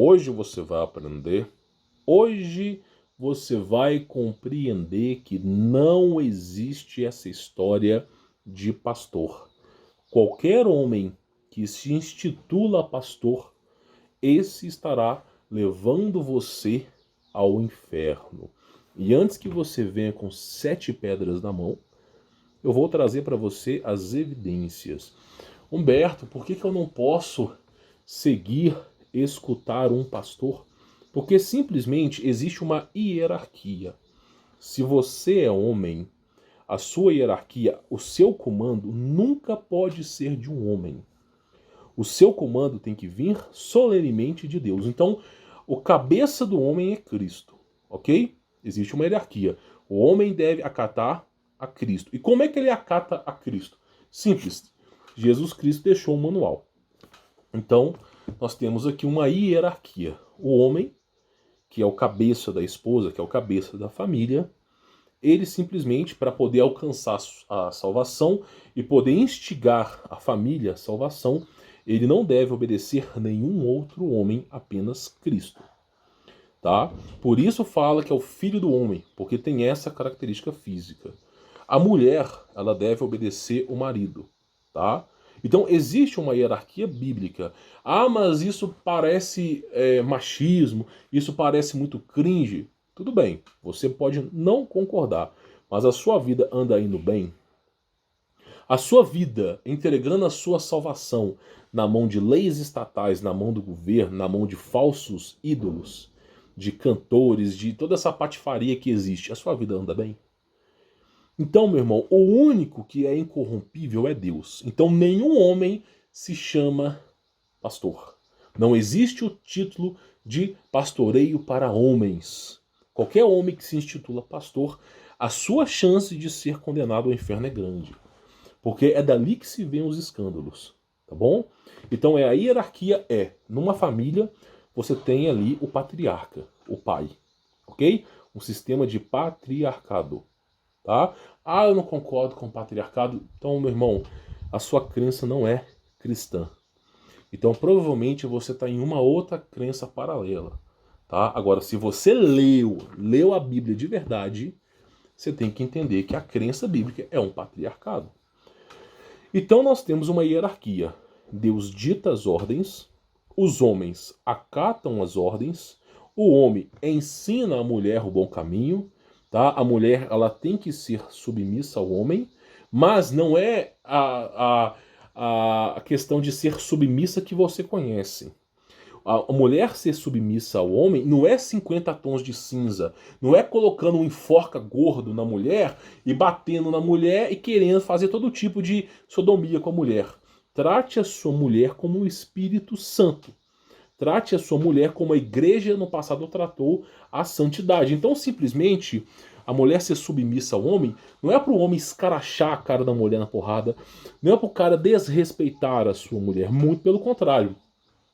hoje você vai aprender, hoje você vai compreender que não existe essa história de pastor. Qualquer homem que se intitula pastor, esse estará levando você ao inferno. E antes que você venha com 7 pedras na mão, eu vou trazer para você as evidências. Humberto, por que eu não posso seguir, escutar um pastor? Porque simplesmente existe uma hierarquia. Se você é homem, a sua hierarquia, o seu comando nunca pode ser de um homem. O seu comando tem que vir solenemente de Deus. Então, o cabeça do homem é Cristo, ok? Existe uma hierarquia. O homem deve acatar a Cristo. E como é que ele acata a Cristo? Simples. Jesus Cristo deixou um manual. Então, nós temos aqui uma hierarquia. O homem, que é o cabeça da esposa, que é o cabeça da família, ele simplesmente, para poder alcançar a salvação e poder instigar a família à salvação, ele não deve obedecer nenhum outro homem, apenas Cristo. Tá? Por isso fala que é o filho do homem, porque tem essa característica física. A mulher, ela deve obedecer o marido. Tá? Então existe uma hierarquia bíblica. Ah, mas isso parece machismo, isso parece muito cringe. Tudo bem, você pode não concordar, mas a sua vida anda indo bem? A sua vida entregando a sua salvação na mão de leis estatais, na mão do governo, na mão de falsos ídolos, de cantores, de toda essa patifaria que existe, a sua vida anda bem? Então, meu irmão, o único que é incorrompível é Deus. Então, nenhum homem se chama pastor. Não existe o título de pastoreio para homens. Qualquer homem que se intitula pastor, a sua chance de ser condenado ao inferno é grande. Porque é dali que se vêem os escândalos. Tá bom? Então, a hierarquia numa família, você tem ali o patriarca, o pai. Ok? Um sistema de patriarcado. Tá? Ah, eu não concordo com o patriarcado. Então, meu irmão, a sua crença não é cristã. Então, provavelmente, você está em uma outra crença paralela. Tá? Agora, se você leu a Bíblia de verdade, você tem que entender que a crença bíblica é um patriarcado. Então, nós temos uma hierarquia. Deus dita as ordens, os homens acatam as ordens, o homem ensina a mulher o bom caminho. Tá? A mulher, ela tem que ser submissa ao homem, mas não é a questão de ser submissa que você conhece. A mulher ser submissa ao homem não é 50 tons de cinza, não é colocando um enforca gordo na mulher e batendo na mulher e querendo fazer todo tipo de sodomia com a mulher. Trate a sua mulher como o Espírito Santo. Trate a sua mulher como a igreja no passado tratou a santidade. Então, simplesmente, a mulher ser submissa ao homem não é para o homem escarachar a cara da mulher na porrada, não é para o cara desrespeitar a sua mulher. Muito pelo contrário.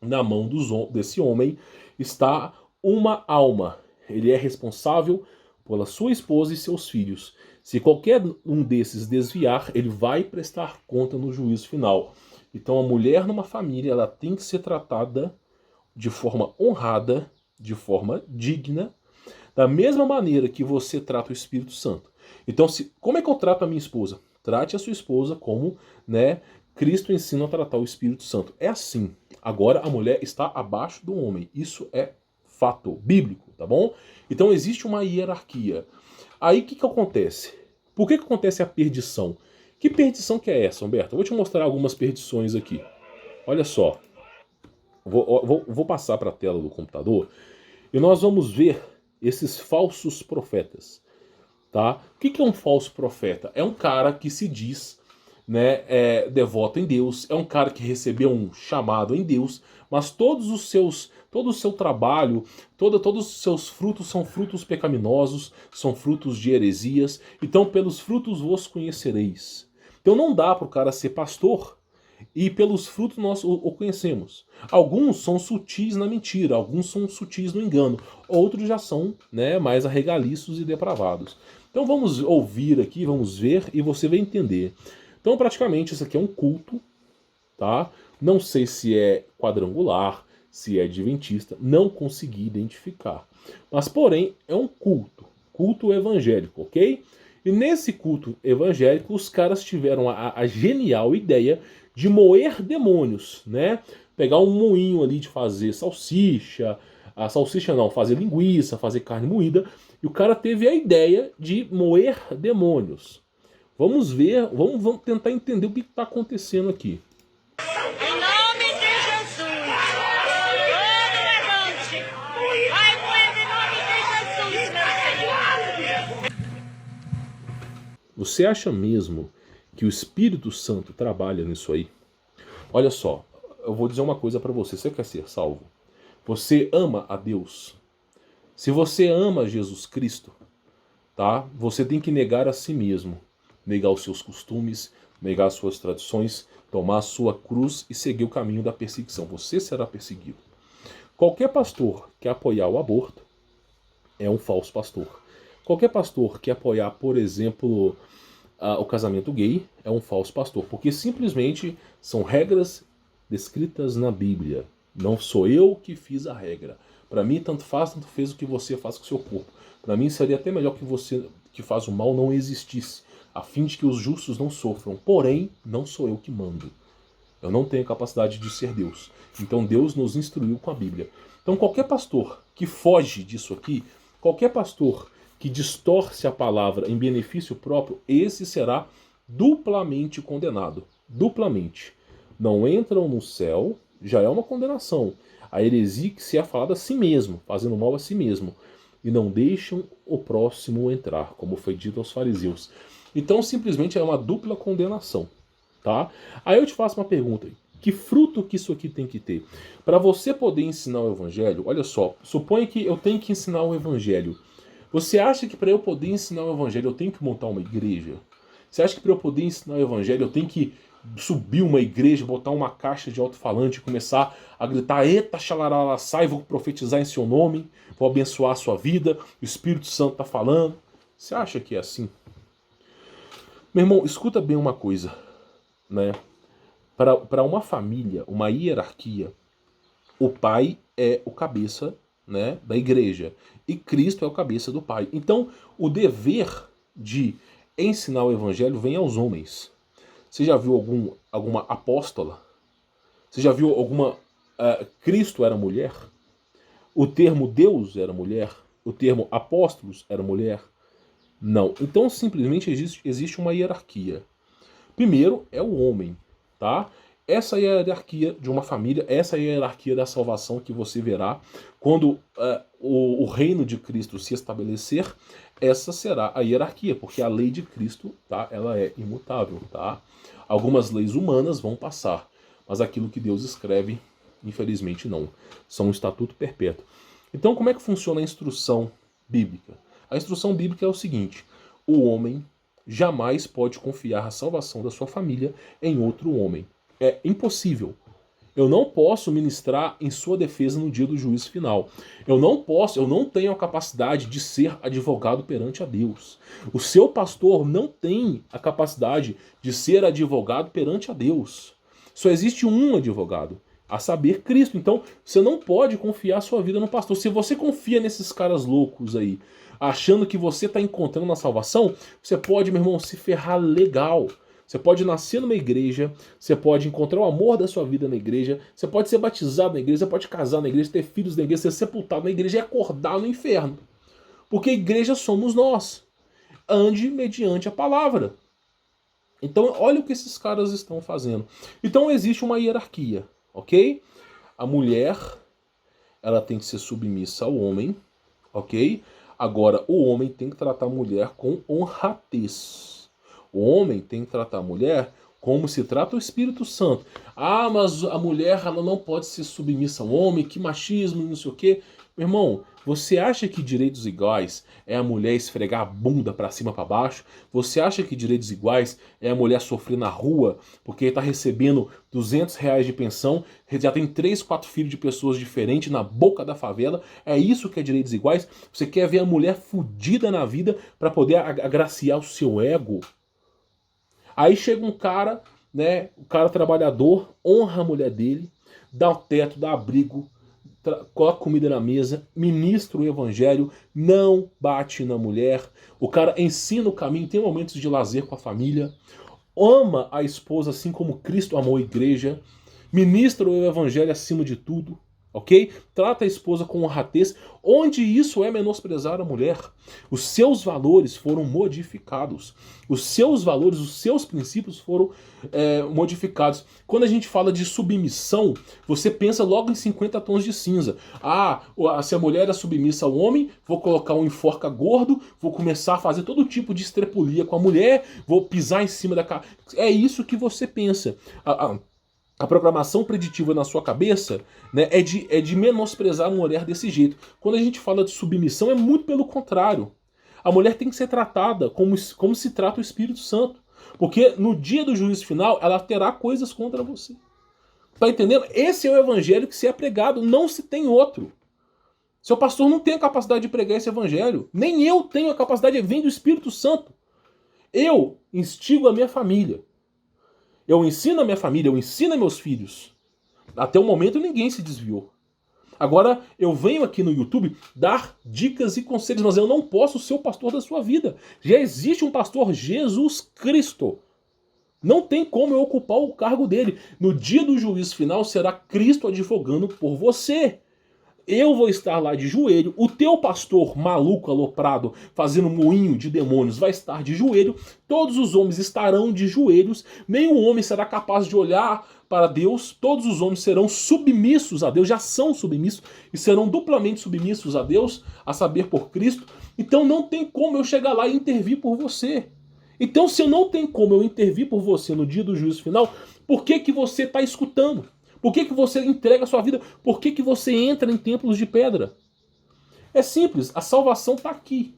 Na mão desse homem está uma alma. Ele é responsável pela sua esposa e seus filhos. Se qualquer um desses desviar, ele vai prestar conta no juízo final. Então, a mulher numa família, ela tem que ser tratada de forma honrada, de forma digna, da mesma maneira que você trata o Espírito Santo. Então, como é que eu trato a minha esposa? Trate a sua esposa como, Cristo ensina a tratar o Espírito Santo. É assim. Agora a mulher está abaixo do homem. Isso é fato bíblico, tá bom? Então existe uma hierarquia. Aí o que acontece? Por que acontece a perdição? Que perdição que é essa, Humberto? Eu vou te mostrar algumas perdições aqui. Olha só. Vou passar para a tela do computador e nós vamos ver esses falsos profetas. Tá? O que é um falso profeta? É um cara que se diz devoto em Deus, é um cara que recebeu um chamado em Deus, mas todo o seu trabalho, todos os seus frutos são frutos pecaminosos, são frutos de heresias. Então pelos frutos vos conhecereis. Então não dá para o cara ser pastor e pelos frutos nós o conhecemos. Alguns são sutis na mentira, alguns são sutis no engano, outros já são mais arregaliços e depravados. Então vamos ouvir aqui, vamos ver e você vai entender. Então praticamente isso aqui é um culto, tá? Não sei se é quadrangular, se é adventista, não consegui identificar. Mas, porém, é um culto evangélico, ok? E nesse culto evangélico, os caras tiveram a genial ideia de moer demônios, né? Pegar um moinho ali de fazer salsicha, a salsicha não, fazer linguiça, fazer carne moída, e o cara teve a ideia de moer demônios. Vamos ver, vamos tentar entender o que está acontecendo aqui. Em nome de Jesus, todo levante, vai moendo em nome de Jesus, meu Senhor. Você acha mesmo que o Espírito Santo trabalha nisso aí? Olha só, eu vou dizer uma coisa para você. Você quer ser salvo? Você ama a Deus? Se você ama Jesus Cristo, tá? Você tem que negar a si mesmo, negar os seus costumes, negar as suas tradições, tomar a sua cruz e seguir o caminho da perseguição. Você será perseguido. Qualquer pastor que apoiar o aborto é um falso pastor. Qualquer pastor que apoiar, por exemplo, o casamento gay é um falso pastor, porque simplesmente são regras descritas na Bíblia. Não sou eu que fiz a regra. Para mim, tanto fez o que você faz com o seu corpo. Para mim, seria até melhor que você que faz o mal não existisse, a fim de que os justos não sofram. Porém, não sou eu que mando. Eu não tenho capacidade de ser Deus. Então Deus nos instruiu com a Bíblia. Então qualquer pastor que foge disso aqui, qualquer pastor que distorce a palavra em benefício próprio, esse será duplamente condenado. Duplamente. Não entram no céu, já é uma condenação. A heresia que se é falada a si mesmo, fazendo mal a si mesmo. E não deixam o próximo entrar, como foi dito aos fariseus. Então simplesmente é uma dupla condenação. Tá? Aí eu te faço uma pergunta. Que fruto que isso aqui tem que ter? Para você poder ensinar o evangelho, olha só, suponha que eu tenho que ensinar o evangelho. Você acha que para eu poder ensinar o evangelho eu tenho que montar uma igreja? Você acha que para eu poder ensinar o evangelho eu tenho que subir uma igreja, botar uma caixa de alto-falante e começar a gritar: eita, xalarala, sai, vou profetizar em seu nome, vou abençoar a sua vida, o Espírito Santo está falando? Você acha que é assim? Meu irmão, escuta bem uma coisa, né? Para uma família, uma hierarquia, o pai é o cabeça, né, da igreja e Cristo é o cabeça do pai. Então, o dever de ensinar o evangelho vem aos homens. Você já viu alguma apóstola? Você já viu alguma... Cristo era mulher? O termo Deus era mulher? O termo apóstolos era mulher? Não. Então, simplesmente existe uma hierarquia. Primeiro é o homem, tá? Essa é a hierarquia de uma família, essa é a hierarquia da salvação que você verá quando o reino de Cristo se estabelecer. Essa será a hierarquia, porque a lei de Cristo, tá? Ela é imutável, tá? Algumas leis humanas vão passar, mas aquilo que Deus escreve, infelizmente não. São um estatuto perpétuo. Então, como é que funciona a instrução bíblica? A instrução bíblica é o seguinte: o homem jamais pode confiar a salvação da sua família em outro homem. É impossível. Eu não posso ministrar em sua defesa no dia do juízo final. Eu não tenho a capacidade de ser advogado perante a Deus. O seu pastor não tem a capacidade de ser advogado perante a Deus. Só existe um advogado, a saber, Cristo. Então, você não pode confiar sua vida no pastor. Se você confia nesses caras loucos aí, achando que você está encontrando a salvação, você pode, meu irmão, se ferrar legal. Você pode nascer numa igreja, você pode encontrar o amor da sua vida na igreja, você pode ser batizado na igreja, você pode casar na igreja, ter filhos na igreja, ser sepultado na igreja e acordar no inferno. Porque a igreja somos nós. Ande mediante a palavra. Então, olha o que esses caras estão fazendo. Então, existe uma hierarquia, ok? A mulher, ela tem que ser submissa ao homem, ok? Agora, o homem tem que tratar a mulher com honradez. O homem tem que tratar a mulher como se trata o Espírito Santo. Ah, mas a mulher ela não pode ser submissa ao homem, que machismo, não sei o quê. Meu irmão, você acha que direitos iguais é a mulher esfregar a bunda pra cima pra baixo? Você acha que direitos iguais é a mulher sofrer na rua porque está recebendo R$ 200 de pensão, já tem 3, 4 filhos de pessoas diferentes na boca da favela? É isso que é direitos iguais? Você quer ver a mulher fudida na vida para poder agraciar o seu ego? Aí chega um cara, né, o cara trabalhador, honra a mulher dele, dá o teto, dá abrigo, coloca comida na mesa, ministra o evangelho, não bate na mulher, o cara ensina o caminho, tem momentos de lazer com a família, ama a esposa assim como Cristo amou a igreja, ministra o evangelho acima de tudo, ok? Trata a esposa com honradez, onde isso é menosprezar a mulher. Os seus valores foram modificados. Os seus valores, os seus princípios foram modificados. Quando a gente fala de submissão, você pensa logo em 50 tons de cinza. Se a mulher é submissa ao homem, vou colocar um enforca gordo, vou começar a fazer todo tipo de estrepulia com a mulher, vou pisar em cima da cara. É isso que você pensa. A programação preditiva na sua cabeça, né, é de menosprezar a mulher desse jeito. Quando a gente fala de submissão, é muito pelo contrário. A mulher tem que ser tratada como se trata o Espírito Santo. Porque no dia do juízo final, ela terá coisas contra você. Tá entendendo? Esse é o evangelho que se é pregado, não se tem outro. Seu pastor não tem a capacidade de pregar esse evangelho. Nem eu tenho a capacidade, vem do Espírito Santo. Eu instigo a minha família. Eu ensino a minha família, eu ensino a meus filhos. Até o momento ninguém se desviou. Agora eu venho aqui no YouTube dar dicas e conselhos, mas eu não posso ser o pastor da sua vida. Já existe um pastor, Jesus Cristo. Não tem como eu ocupar o cargo dele. No dia do juízo final será Cristo advogando por você. Eu vou estar lá de joelho, o teu pastor maluco, aloprado, fazendo moinho de demônios, vai estar de joelho, todos os homens estarão de joelhos, nenhum homem será capaz de olhar para Deus, todos os homens serão submissos a Deus, já são submissos e serão duplamente submissos a Deus, a saber, por Cristo. Então não tem como eu chegar lá e intervir por você. Então, se eu não tem como eu intervir por você no dia do juízo final, por que você está escutando? Por que você entrega a sua vida? Por que você entra em templos de pedra? É simples, a salvação está aqui.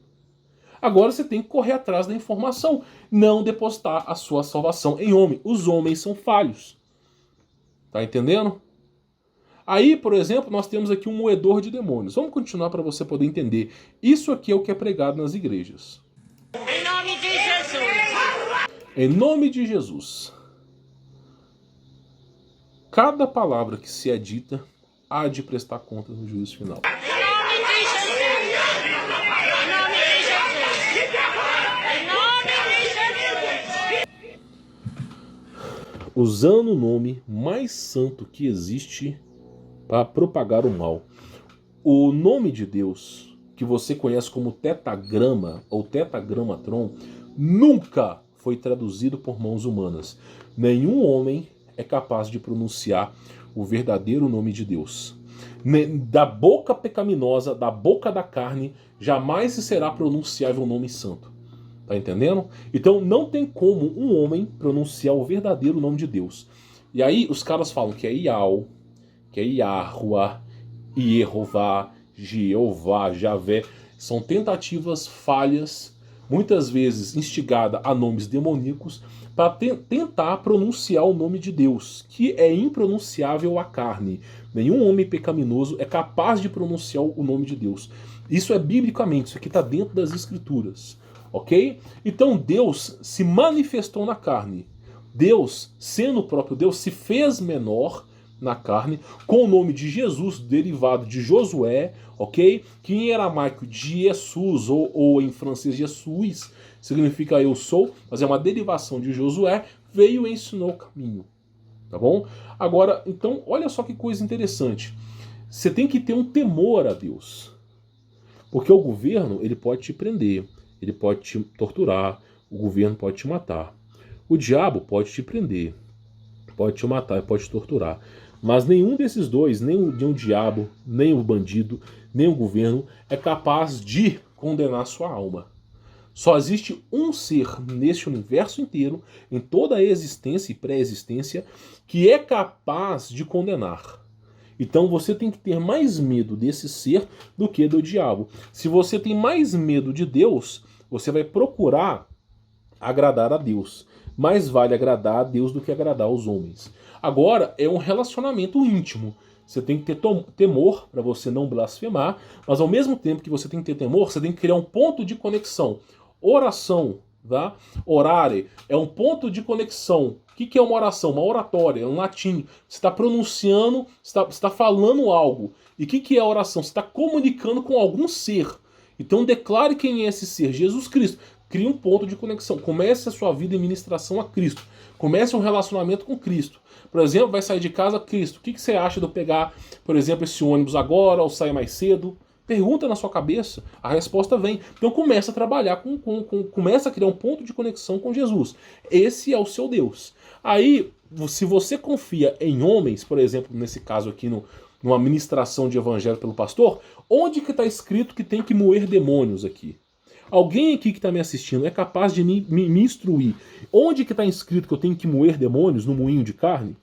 Agora você tem que correr atrás da informação, não depositar a sua salvação em homem. Os homens são falhos. Tá entendendo? Aí, por exemplo, nós temos aqui um moedor de demônios. Vamos continuar para você poder entender. Isso aqui é o que é pregado nas igrejas. Em nome de Jesus. Em nome de Jesus. Cada palavra que se é dita há de prestar conta no juízo final. Em nome de Jesus. Em nome de Jesus. Em nome de Jesus. Usando o nome mais santo que existe para propagar o mal. O nome de Deus, que você conhece como tetagrama ou tetagramatron, nunca foi traduzido por mãos humanas. Nenhum homem é capaz de pronunciar o verdadeiro nome de Deus. Da boca pecaminosa, da boca da carne, jamais se será pronunciável o nome santo. Tá entendendo? Então não tem como um homem pronunciar o verdadeiro nome de Deus. E aí os caras falam que é Ial, que é Yahuwah, Yehová, Jeová, Javé. São tentativas falhas, muitas vezes instigada a nomes demoníacos, para tentar pronunciar o nome de Deus, que é impronunciável à carne. Nenhum homem pecaminoso é capaz de pronunciar o nome de Deus. Isso é biblicamente, isso aqui está dentro das Escrituras. Ok? Então Deus se manifestou na carne. Deus, sendo o próprio Deus, se fez menor na carne, com o nome de Jesus, derivado de Josué, ok? Que em aramaico de Jesus, ou em francês Jesus, significa eu sou, mas é uma derivação de Josué, veio e ensinou o caminho. Tá bom? Agora, então, olha só que coisa interessante. Você tem que ter um temor a Deus. Porque o governo, ele pode te prender, ele pode te torturar, o governo pode te matar. O diabo pode te prender, pode te matar, pode te torturar. Mas nenhum desses dois, nem o diabo, nem o bandido, nem o governo, é capaz de condenar sua alma. Só existe um ser neste universo inteiro, em toda a existência e pré-existência, que é capaz de condenar. Então você tem que ter mais medo desse ser do que do diabo. Se você tem mais medo de Deus, você vai procurar agradar a Deus. Mais vale agradar a Deus do que agradar aos homens. Agora, é um relacionamento íntimo. Você tem que ter temor para você não blasfemar, mas ao mesmo tempo que você tem que ter temor, você tem que criar um ponto de conexão. Oração Tá? Orare é um ponto de conexão. O que é uma oração? Uma oratória, é um latim. Você está pronunciando, você está falando algo. E o que é a oração? Você está comunicando com algum ser. Então declare quem é esse ser, Jesus Cristo. Crie um ponto de conexão. Comece a sua vida em ministração a Cristo. Comece um relacionamento com Cristo. Por exemplo, vai sair de casa Cristo. O que você acha de eu pegar, por exemplo, esse ônibus agora ou sair mais cedo? Pergunta na sua cabeça, a resposta vem. Então começa a trabalhar, começa a criar um ponto de conexão com Jesus. Esse é o seu Deus. Aí, se você confia em homens, por exemplo, nesse caso aqui, numa ministração de evangelho pelo pastor, onde que está escrito que tem que moer demônios aqui? Alguém aqui que está me assistindo é capaz de me instruir? Onde que está escrito que eu tenho que moer demônios no moinho de carne?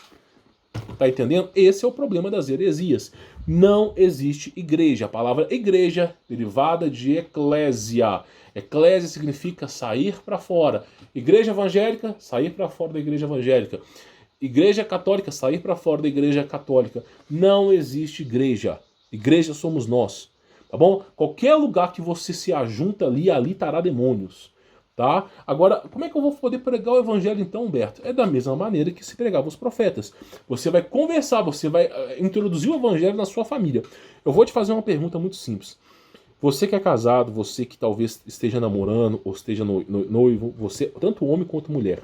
Tá entendendo? Esse é o problema das heresias. Não existe igreja. A palavra igreja, derivada de eclésia. Eclésia significa sair para fora. Igreja evangélica, sair para fora da igreja evangélica. Igreja católica, sair para fora da igreja católica. Não existe igreja. Igreja somos nós. Tá bom? Qualquer lugar que você se ajunta ali estará demônios. Tá? Agora, como é que eu vou poder pregar o evangelho então, Humberto? É da mesma maneira que se pregava os profetas. Você vai conversar, você vai introduzir o evangelho na sua família. Eu vou te fazer uma pergunta muito simples. Você que é casado, você que talvez esteja namorando ou esteja noivo, você, tanto homem quanto mulher.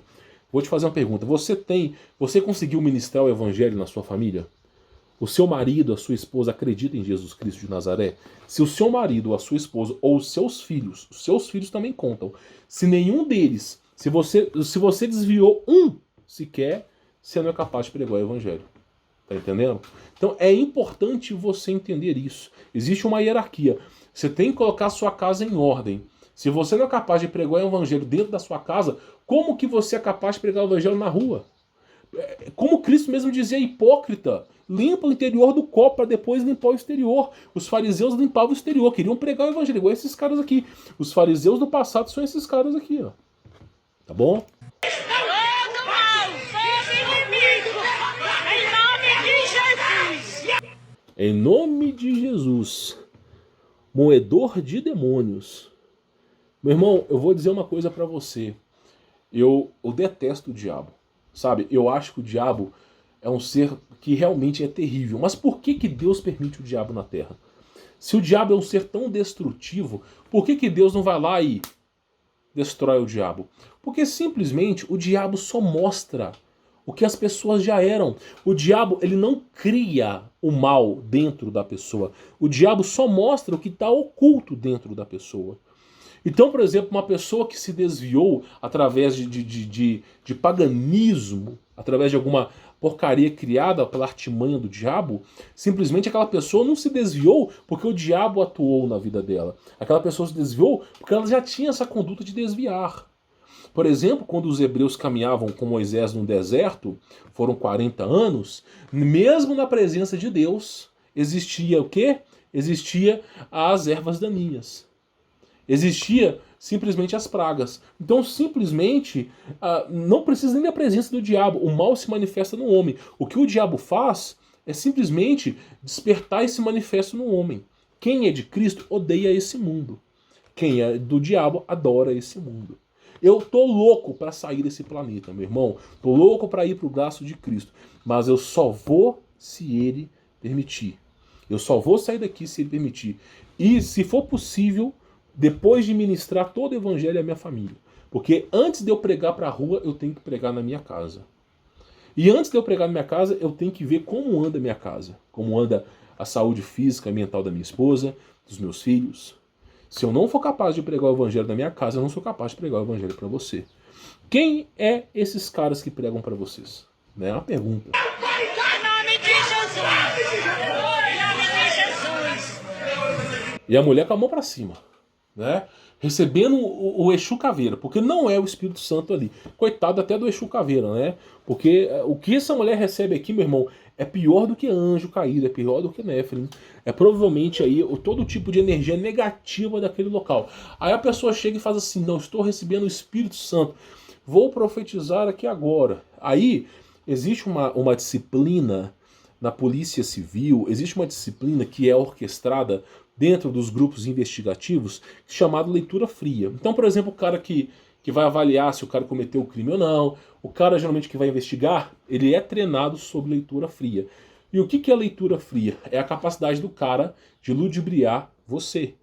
Vou te fazer uma pergunta. Você conseguiu ministrar o evangelho na sua família? O seu marido, a sua esposa acredita em Jesus Cristo de Nazaré? Se o seu marido, a sua esposa ou os seus filhos também contam. Se nenhum deles, se você desviou um sequer, você não é capaz de pregar o evangelho. Tá entendendo? Então é importante você entender isso. Existe uma hierarquia. Você tem que colocar a sua casa em ordem. Se você não é capaz de pregar o evangelho dentro da sua casa, como que você é capaz de pregar o evangelho na rua? Como Cristo mesmo dizia, hipócrita, limpa o interior do copo para depois limpar o exterior. Os fariseus limpavam o exterior, queriam pregar o evangelho, igual esses caras aqui. Os fariseus do passado são esses caras aqui, ó. Tá bom? Todo mal, todo inimigo, em nome de Jesus. Em nome de Jesus, moedor de demônios. Meu irmão, eu vou dizer uma coisa para você. Eu detesto o diabo. Sabe, eu acho que o diabo é um ser que realmente é terrível. Mas por que Deus permite o diabo na Terra? Se o diabo é um ser tão destrutivo, por que Deus não vai lá e destrói o diabo? Porque simplesmente o diabo só mostra o que as pessoas já eram. O diabo, ele não cria o mal dentro da pessoa. O diabo só mostra o que está oculto dentro da pessoa. Então, por exemplo, uma pessoa que se desviou através de paganismo, através de alguma porcaria criada pela artimanha do diabo, simplesmente aquela pessoa não se desviou porque o diabo atuou na vida dela. Aquela pessoa se desviou porque ela já tinha essa conduta de desviar. Por exemplo, quando os hebreus caminhavam com Moisés no deserto, foram 40 anos, mesmo na presença de Deus, existia o quê? Existia as ervas daninhas. Existia simplesmente as pragas. Então, simplesmente, não precisa nem da presença do diabo. O mal se manifesta no homem. O que o diabo faz é simplesmente despertar esse manifesto no homem. Quem é de Cristo odeia esse mundo. Quem é do diabo adora esse mundo. Eu tô louco para sair desse planeta, meu irmão. Tô louco para ir pro braço de Cristo. Mas eu só vou se Ele permitir. Eu só vou sair daqui se Ele permitir. E, se for possível, depois de ministrar todo o evangelho à minha família. Porque antes de eu pregar para a rua, eu tenho que pregar na minha casa. E antes de eu pregar na minha casa, eu tenho que ver como anda a minha casa. Como anda a saúde física e mental da minha esposa, dos meus filhos. Se eu não for capaz de pregar o evangelho na minha casa, eu não sou capaz de pregar o evangelho para você. Quem é esses caras que pregam para vocês? É uma pergunta. Em nome de Jesus. Em nome de Jesus. E a mulher com a mão para cima. Né? Recebendo o Exu Caveira, porque não é o Espírito Santo ali. Coitado até do Exu Caveira, né? Porque o que essa mulher recebe aqui, meu irmão, é pior do que anjo caído, é pior do que Néfilim. É provavelmente aí todo tipo de energia negativa daquele local. Aí a pessoa chega e faz assim, não, estou recebendo o Espírito Santo, vou profetizar aqui agora. Aí existe uma disciplina na Polícia Civil, existe uma disciplina que é orquestrada dentro dos grupos investigativos, chamado leitura fria. Então, por exemplo, o cara que que vai avaliar se o cara cometeu o crime ou não. O cara, geralmente, que vai investigar, ele é treinado sobre leitura fria. E o que é leitura fria? É a capacidade do cara de ludibriar você.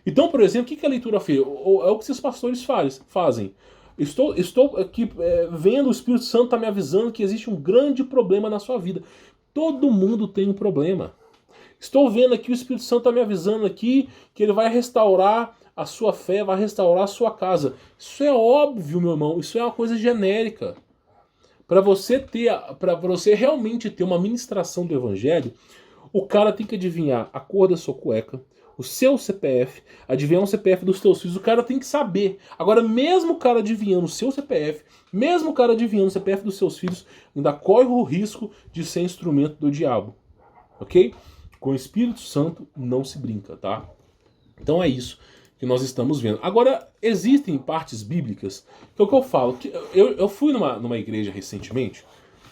Então, por exemplo, o que é leitura fria? É o que esses pastores fazem. Estou aqui vendo, o Espírito Santo está me avisando que existe um grande problema na sua vida. Todo mundo tem um problema. Estou vendo aqui, o Espírito Santo está me avisando aqui que ele vai restaurar a sua fé, vai restaurar a sua casa. Isso é óbvio, meu irmão, isso é uma coisa genérica. Para você realmente ter uma ministração do evangelho, o cara tem que adivinhar a cor da sua cueca, o seu CPF, adivinhar o CPF dos teus filhos, o cara tem que saber. Agora, mesmo o cara adivinhando o seu CPF, mesmo o cara adivinhando o CPF dos seus filhos, ainda corre o risco de ser instrumento do diabo. Ok? Com o Espírito Santo não se brinca, tá? Então é isso que nós estamos vendo. Agora, existem partes bíblicas, que é o que eu falo. Que eu fui numa igreja recentemente,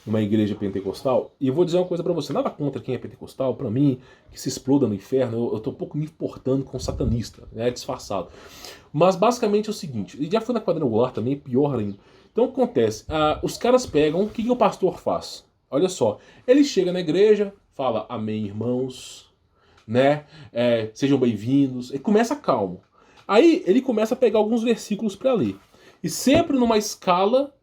numa igreja pentecostal, e eu vou dizer uma coisa pra você, nada contra quem é pentecostal, pra mim, que se exploda no inferno, eu tô um pouco me importando com satanista, né, disfarçado. Mas basicamente é o seguinte, e já fui na quadrangular também, pior ainda. Então o que acontece? Os caras pegam, o que o pastor faz? Olha só, ele chega na igreja, fala, amém, irmãos, né, sejam bem-vindos, e começa calmo. Aí ele começa a pegar alguns versículos para ler. E sempre numa escala,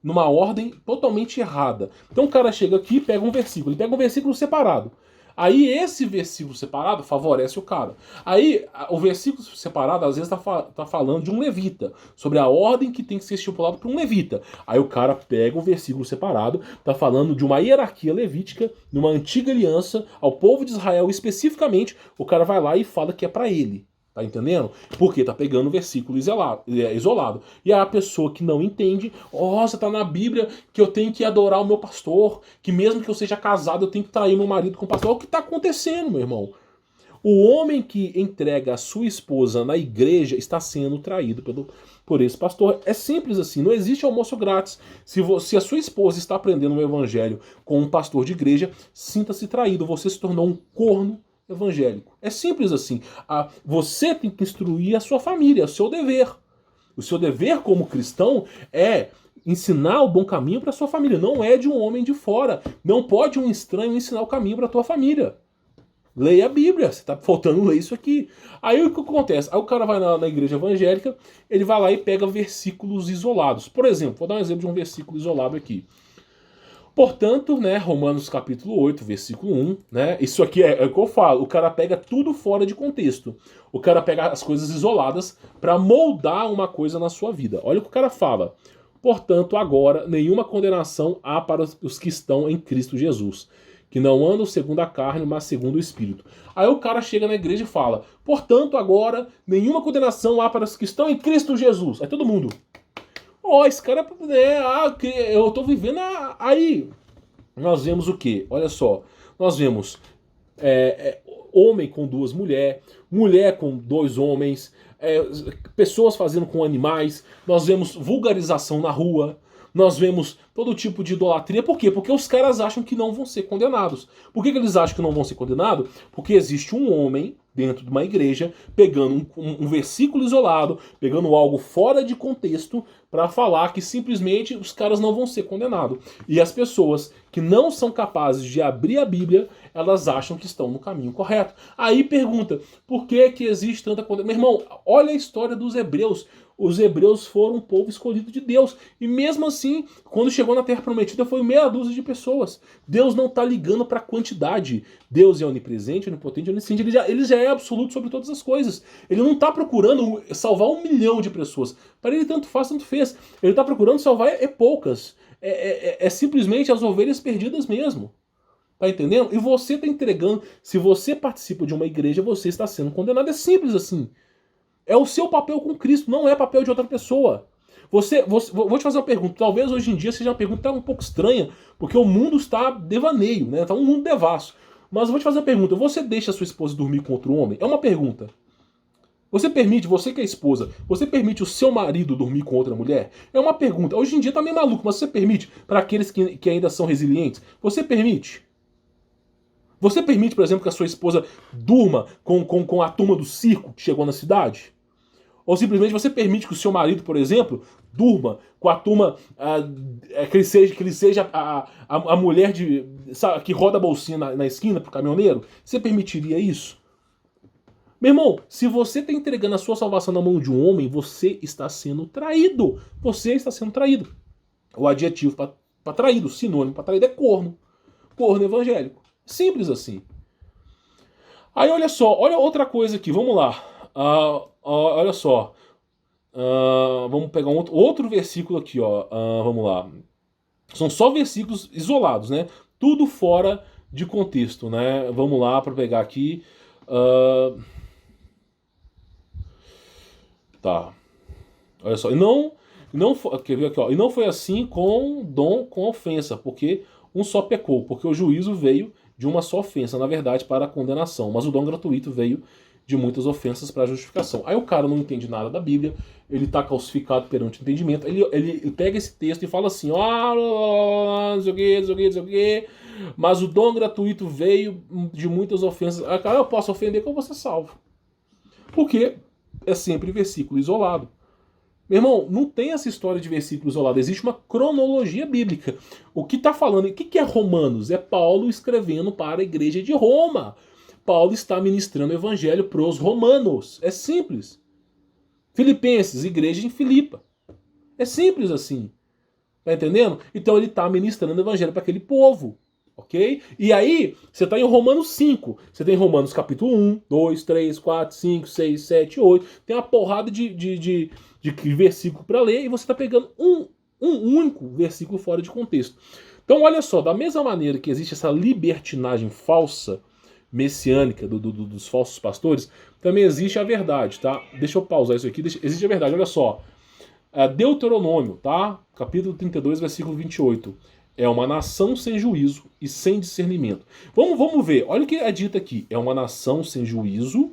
numa ordem totalmente errada. Então o cara chega aqui e pega um versículo. Ele pega um versículo separado. Aí esse versículo separado favorece o cara. Aí o versículo separado às vezes tá falando de um levita. Sobre a ordem que tem que ser estipulada para um levita. Aí o cara pega o versículo separado. Tá falando de uma hierarquia levítica. Numa antiga aliança. Ao povo de Israel especificamente. O cara vai lá e fala que é para ele. Tá entendendo? Porque tá pegando o versículo isolado. E aí a pessoa que não entende, você tá na Bíblia que eu tenho que adorar o meu pastor, que mesmo que eu seja casado eu tenho que trair meu marido com o pastor. Olha o que tá acontecendo, meu irmão. O homem que entrega a sua esposa na igreja está sendo traído por esse pastor. É simples assim, não existe almoço grátis. Se a sua esposa está aprendendo o evangelho com um pastor de igreja, sinta-se traído. Você se tornou um corno evangélico. É simples assim. Você tem que instruir a sua família, é o seu dever. O seu dever como cristão é ensinar o bom caminho para sua família. Não é de um homem de fora. Não pode um estranho ensinar o caminho para tua família. Leia a Bíblia. Você está faltando ler isso aqui. Aí o que acontece? Aí o cara vai na igreja evangélica, ele vai lá e pega versículos isolados. Por exemplo, vou dar um exemplo de um versículo isolado aqui. Portanto, né, Romanos capítulo 8, versículo 1, né, isso aqui é o que eu falo, o cara pega tudo fora de contexto. O cara pega as coisas isoladas para moldar uma coisa na sua vida. Olha o que o cara fala. Portanto, agora, nenhuma condenação há para os que estão em Cristo Jesus, que não andam segundo a carne, mas segundo o Espírito. Aí o cara chega na igreja e fala, portanto, agora, nenhuma condenação há para os que estão em Cristo Jesus. Aí todo mundo... esse cara eu tô vivendo aí. Nós vemos o quê? Olha só. Nós vemos homem com duas mulheres, mulher com dois homens, pessoas fazendo com animais. Nós vemos vulgarização na rua. Nós vemos todo tipo de idolatria. Por quê? Porque os caras acham que não vão ser condenados. Por que eles acham que não vão ser condenados? Porque existe um homem dentro de uma igreja pegando um versículo isolado, pegando algo fora de contexto para falar que simplesmente os caras não vão ser condenados. E as pessoas que não são capazes de abrir a Bíblia, elas acham que estão no caminho correto. Aí pergunta, por que existe tanta condenação? Meu irmão, olha a história dos hebreus. Os hebreus foram um povo escolhido de Deus. E mesmo assim, quando chegou na Terra Prometida, foi meia dúzia de pessoas. Deus não está ligando para a quantidade. Deus é onipresente, onipotente, onisciente. Ele já é absoluto sobre todas as coisas. Ele não está procurando salvar 1 milhão de pessoas. Para ele tanto faz, tanto fez. Ele está procurando salvar poucas. É simplesmente as ovelhas perdidas mesmo. Tá entendendo? E você está entregando. Se você participa de uma igreja, você está sendo condenado. É simples assim. É o seu papel com Cristo, não é papel de outra pessoa. Vou te fazer uma pergunta. Talvez hoje em dia seja uma pergunta um pouco estranha, porque o mundo está devaneio, né? Está um mundo devasso. Mas eu vou te fazer uma pergunta. Você deixa a sua esposa dormir com outro homem? É uma pergunta. Você que é esposa, você permite o seu marido dormir com outra mulher? É uma pergunta. Hoje em dia tá meio maluco, mas você permite para aqueles que ainda são resilientes? Você permite? Você permite, por exemplo, que a sua esposa durma com a turma do circo que chegou na cidade? Ou simplesmente você permite que o seu marido, por exemplo, durma com a turma, que ele seja a mulher sabe, que roda a bolsinha na esquina pro caminhoneiro? Você permitiria isso? Meu irmão, se você está entregando a sua salvação na mão de um homem, você está sendo traído. Você está sendo traído. O adjetivo para traído, sinônimo para traído é corno. Corno evangélico. Simples assim. Aí olha só, olha outra coisa aqui, vamos lá. Olha só. Vamos pegar outro versículo aqui, ó. Vamos lá. São só versículos isolados, né? Tudo fora de contexto, né? Vamos lá para pegar aqui. Tá. Olha só. Quer ver aqui, ó. E não foi assim com ofensa, porque um só pecou, porque o juízo veio de uma só ofensa, na verdade, para a condenação, mas o dom gratuito veio de muitas ofensas para a justificação. Aí o cara não entende nada da Bíblia, ele está calcificado perante o entendimento, ele pega esse texto e fala assim, não sei o que, não sei o que, não sei o que, mas o dom gratuito veio de muitas ofensas. Aí, cara, eu posso ofender que eu vou ser salvo. Porque é sempre versículo isolado. Meu irmão, não tem essa história de versículo isolado, existe uma cronologia bíblica. O que está falando, o que é Romanos? É Paulo escrevendo para a igreja de Roma. Paulo está ministrando o evangelho para os romanos. É simples. Filipenses, igreja em Filipa. É simples assim. Tá entendendo? Então ele está ministrando o evangelho para aquele povo. Ok? E aí, você está em Romanos 5. Você tem Romanos capítulo 1, 2, 3, 4, 5, 6, 7, 8. Tem uma porrada de versículo para ler e você está pegando um único versículo fora de contexto. Então, olha só, da mesma maneira que existe essa libertinagem falsa, messiânica dos falsos pastores, também existe a verdade, tá? Deixa eu pausar isso aqui. Existe a verdade, olha só. Deuteronômio, tá? Capítulo 32, versículo 28. É uma nação sem juízo e sem discernimento. Vamos ver, olha o que é dito aqui. É uma nação sem juízo,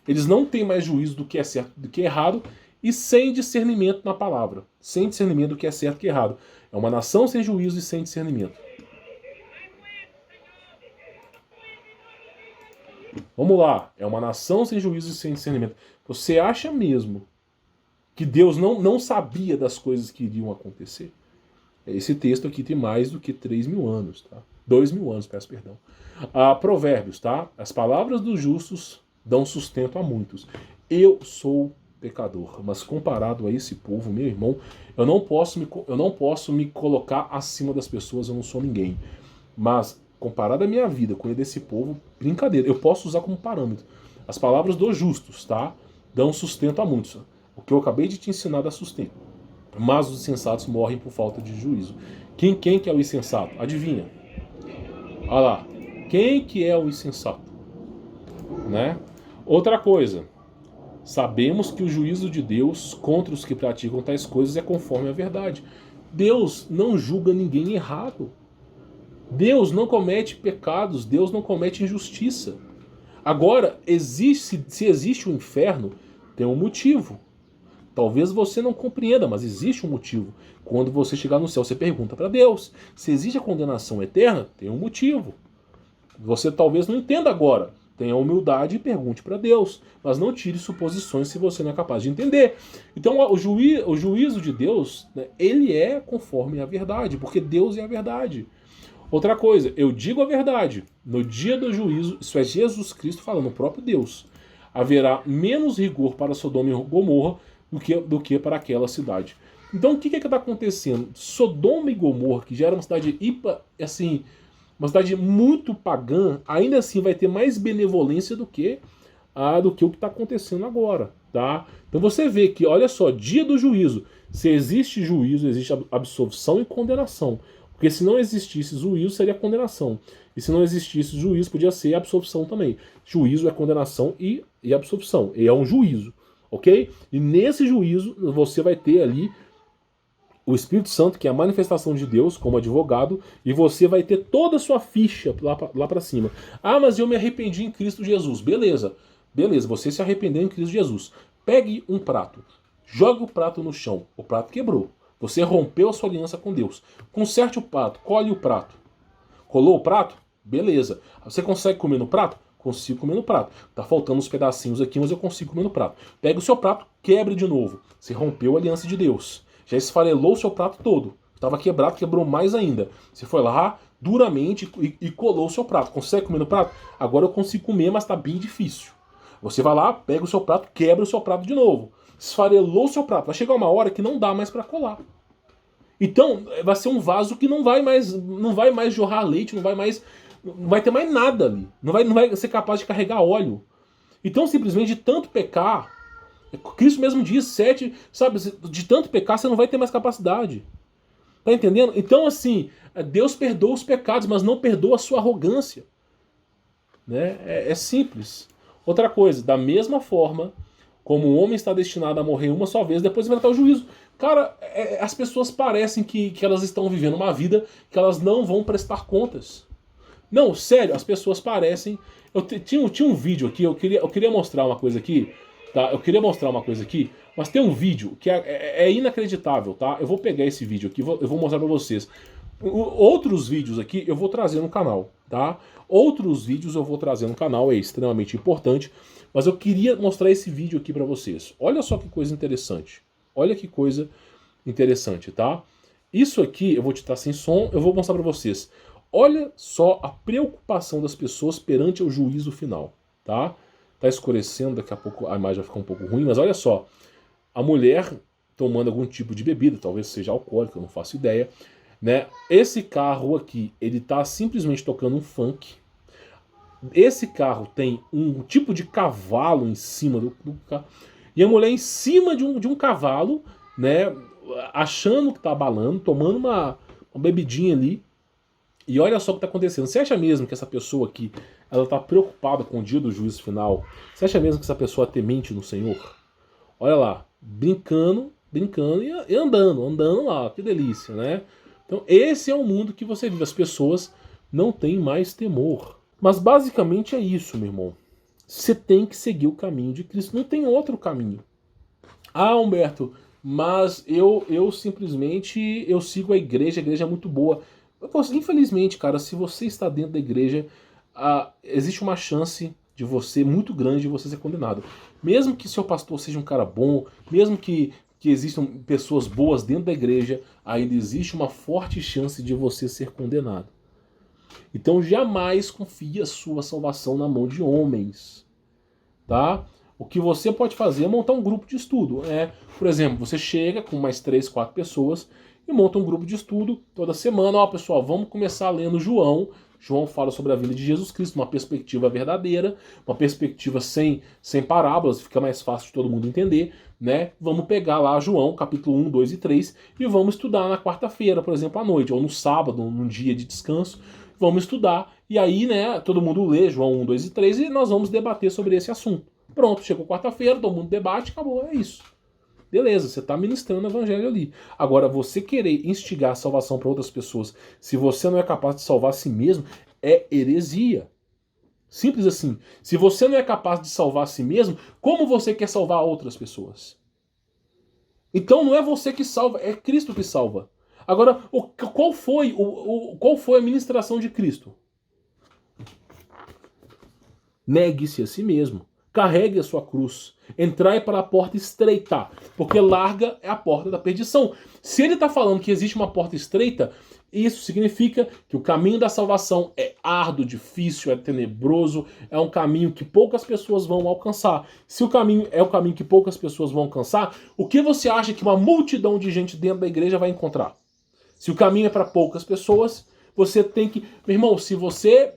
eles não têm mais juízo do que é certo e do que é errado, e sem discernimento na palavra. Sem discernimento do que é certo e do que é errado. É uma nação sem juízo e sem discernimento. Vamos lá. É uma nação sem juízo e sem discernimento. Você acha mesmo que Deus não sabia das coisas que iriam acontecer? Esse texto aqui tem mais do que 3.000 anos, tá? 2.000 anos, peço perdão. Provérbios, tá? As palavras dos justos dão sustento a muitos. Eu sou pecador, mas comparado a esse povo, meu irmão, eu não posso me colocar acima das pessoas, eu não sou ninguém. Mas comparado a minha vida com a desse povo, brincadeira, eu posso usar como parâmetro. As palavras dos justos, tá? Dão sustento a muitos. O que eu acabei de te ensinar dá sustento. Mas os insensatos morrem por falta de juízo. Quem que é o insensato? Adivinha? Olha lá. Quem que é o insensato? Né? Outra coisa. Sabemos que o juízo de Deus contra os que praticam tais coisas é conforme a verdade. Deus não julga ninguém errado. Deus não comete pecados. Deus não comete injustiça. Agora, se existe um inferno, tem um motivo. Talvez você não compreenda, mas existe um motivo. Quando você chegar no céu, você pergunta para Deus. Se existe a condenação eterna, tem um motivo. Você talvez não entenda agora. Tenha humildade e pergunte para Deus. Mas não tire suposições se você não é capaz de entender. Então o juízo de Deus, né, ele é conforme a verdade, porque Deus é a verdade. Outra coisa, eu digo a verdade. No dia do juízo, isso é Jesus Cristo falando, o próprio Deus. Haverá menos rigor para Sodoma e Gomorra do que para aquela cidade. Então o que está acontecendo? Sodoma e Gomorra, que já era uma cidade assim, uma cidade muito pagã, ainda assim vai ter mais benevolência do que o que está acontecendo agora, tá? Então você vê que, olha só, dia do juízo, se existe juízo, existe absolvição e condenação. Porque se não existisse juízo, seria condenação. E se não existisse juízo, podia ser absolvição também. Juízo é condenação e absolvição. E é um juízo. Ok? E nesse juízo você vai ter ali o Espírito Santo, que é a manifestação de Deus como advogado, e você vai ter toda a sua ficha lá para cima. Ah, mas eu me arrependi em Cristo Jesus. Beleza, você se arrependeu em Cristo Jesus. Pegue um prato, jogue o prato no chão, o prato quebrou. Você rompeu a sua aliança com Deus. Conserte o prato, colhe o prato. Colou o prato? Beleza. Você consegue comer no prato? Consigo comer no prato. Tá faltando uns pedacinhos aqui, mas eu consigo comer no prato. Pega o seu prato, quebre de novo. Você rompeu a aliança de Deus. Já esfarelou o seu prato todo. Estava quebrado, quebrou mais ainda. Você foi lá duramente e colou o seu prato. Consegue comer no prato? Agora eu consigo comer, mas tá bem difícil. Você vai lá, pega o seu prato, quebra o seu prato de novo. Esfarelou o seu prato. Vai chegar uma hora que não dá mais para colar. Então, vai ser um vaso que não vai mais jorrar leite, não vai ter mais nada ali. Não vai ser capaz de carregar óleo. Então, simplesmente, de tanto pecar, Cristo mesmo diz, sabe, de tanto pecar, você não vai ter mais capacidade. Tá entendendo? Então, assim, Deus perdoa os pecados, mas não perdoa a sua arrogância. Né? É simples. Outra coisa, da mesma forma como o homem está destinado a morrer uma só vez, depois vai entrar o juízo. Cara, as pessoas parecem que elas estão vivendo uma vida que elas não vão prestar contas. Não, sério, as pessoas parecem... Tinha um vídeo aqui, eu queria mostrar uma coisa aqui, tá? Eu queria mostrar uma coisa aqui, mas tem um vídeo que é inacreditável, tá? Eu vou pegar esse vídeo aqui, eu vou mostrar pra vocês. Outros vídeos aqui eu vou trazer no canal, tá? Outros vídeos eu vou trazer no canal, é extremamente importante, mas eu queria mostrar esse vídeo aqui pra vocês. Olha só que coisa interessante. Olha que coisa interessante, tá? Isso aqui, eu vou te estar sem som, eu vou mostrar pra vocês. Olha só a preocupação das pessoas perante o juízo final, tá? Tá escurecendo, daqui a pouco a imagem vai ficar um pouco ruim, mas olha só. A mulher tomando algum tipo de bebida, talvez seja alcoólica, eu não faço ideia, né? Esse carro aqui, ele tá simplesmente tocando um funk. Esse carro tem um tipo de cavalo em cima do carro. E a mulher em cima de um cavalo, né? Achando que tá abalando, tomando uma bebidinha ali. E olha só o que está acontecendo. Você acha mesmo que essa pessoa aqui, ela está preocupada com o dia do juízo final? Você acha mesmo que essa pessoa é temente no Senhor? Olha lá, brincando e andando lá, que delícia, né? Então esse é o mundo que você vive. As pessoas não têm mais temor. Mas basicamente é isso, meu irmão. Você tem que seguir o caminho de Cristo. Não tem outro caminho. Ah, Humberto, mas eu simplesmente eu sigo a igreja é muito boa. Infelizmente, cara, se você está dentro da igreja, existe uma chance de você, muito grande, de você ser condenado. Mesmo que seu pastor seja um cara bom, mesmo que existam pessoas boas dentro da igreja, ainda existe uma forte chance de você ser condenado. Então jamais confie a sua salvação na mão de homens, tá? O que você pode fazer é montar um grupo de estudo. Por exemplo, você chega com mais 3, 4 pessoas e monta um grupo de estudo toda semana. Ó, pessoal, vamos começar lendo João. João fala sobre a vida de Jesus Cristo, uma perspectiva verdadeira, uma perspectiva sem parábolas, fica mais fácil de todo mundo entender, né? Vamos pegar lá João, capítulo 1, 2 e 3, e vamos estudar na quarta-feira, por exemplo, à noite, ou no sábado, num dia de descanso, vamos estudar, e aí, né, todo mundo lê João 1, 2 e 3, e nós vamos debater sobre esse assunto. Pronto, chegou quarta-feira, todo mundo debate, acabou, é isso. Beleza, você está ministrando o evangelho ali. Agora, você querer instigar a salvação para outras pessoas, se você não é capaz de salvar a si mesmo, é heresia. Simples assim. Se você não é capaz de salvar a si mesmo, como você quer salvar outras pessoas? Então não é você que salva, é Cristo que salva. Agora, qual foi a ministração de Cristo? Negue-se a si mesmo. Carregue a sua cruz. Entrai para a porta estreita, porque larga é a porta da perdição. Se ele está falando que existe uma porta estreita, isso significa que o caminho da salvação é árduo, difícil, é tenebroso, é um caminho que poucas pessoas vão alcançar. Se o caminho é o caminho que poucas pessoas vão alcançar, o que você acha que uma multidão de gente dentro da igreja vai encontrar? Se o caminho é para poucas pessoas, você tem que... Meu irmão, se você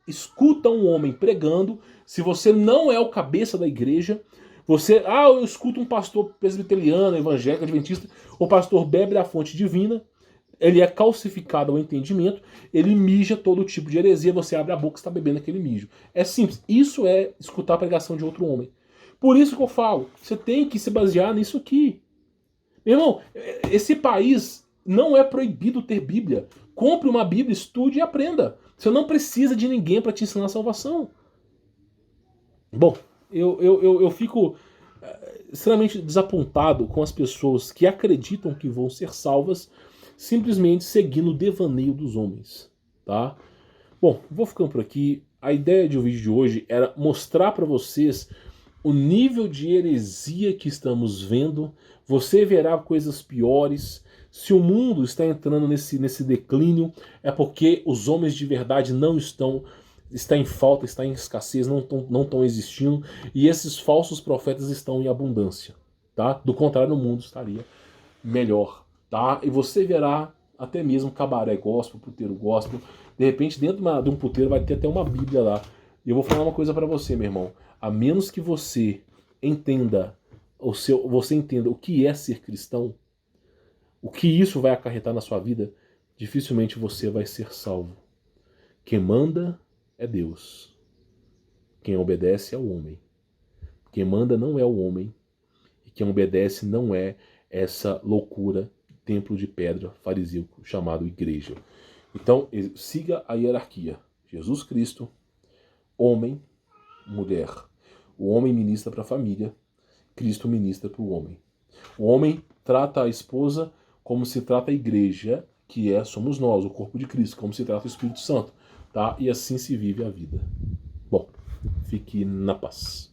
escuta um homem pregando, se você não é o cabeça da igreja, eu escuto um pastor presbiteriano, evangélico, adventista, o pastor bebe da fonte divina, ele é calcificado ao entendimento, ele mija todo tipo de heresia, você abre a boca e está bebendo aquele mijo. É simples, isso é escutar a pregação de outro homem. Por isso que eu falo, você tem que se basear nisso aqui. Meu irmão, esse país não é proibido ter Bíblia. Compre uma Bíblia, estude e aprenda. Você não precisa de ninguém para te ensinar a salvação. Bom, eu fico extremamente desapontado com as pessoas que acreditam que vão ser salvas simplesmente seguindo o devaneio dos homens, tá? Bom, vou ficando por aqui. a ideia de o vídeo de hoje era mostrar para vocês o nível de heresia que estamos vendo. Você verá coisas piores. Se o mundo está entrando nesse declínio, é porque os homens de verdade não estão, está em falta, está em escassez, não estão existindo, e esses falsos profetas estão em abundância, tá? Do contrário, o mundo estaria melhor, tá? E você verá até mesmo cabaré gospel, puteiro gospel. De repente, dentro de um puteiro vai ter até uma Bíblia lá. E eu vou falar uma coisa para você, meu irmão. A menos que você entenda você entenda o que é ser cristão, o que isso vai acarretar na sua vida, dificilmente você vai ser salvo. Quem manda é Deus. Quem obedece é o homem. Quem manda não é o homem. E quem obedece não é essa loucura, templo de pedra fariseuco chamado igreja. Então, siga a hierarquia. Jesus Cristo, homem, mulher. O homem ministra para a família, Cristo ministra para o homem. O homem trata a esposa como se trata a igreja, que somos nós, o corpo de Cristo, como se trata o Espírito Santo, tá? E assim se vive a vida. Bom, fique na paz.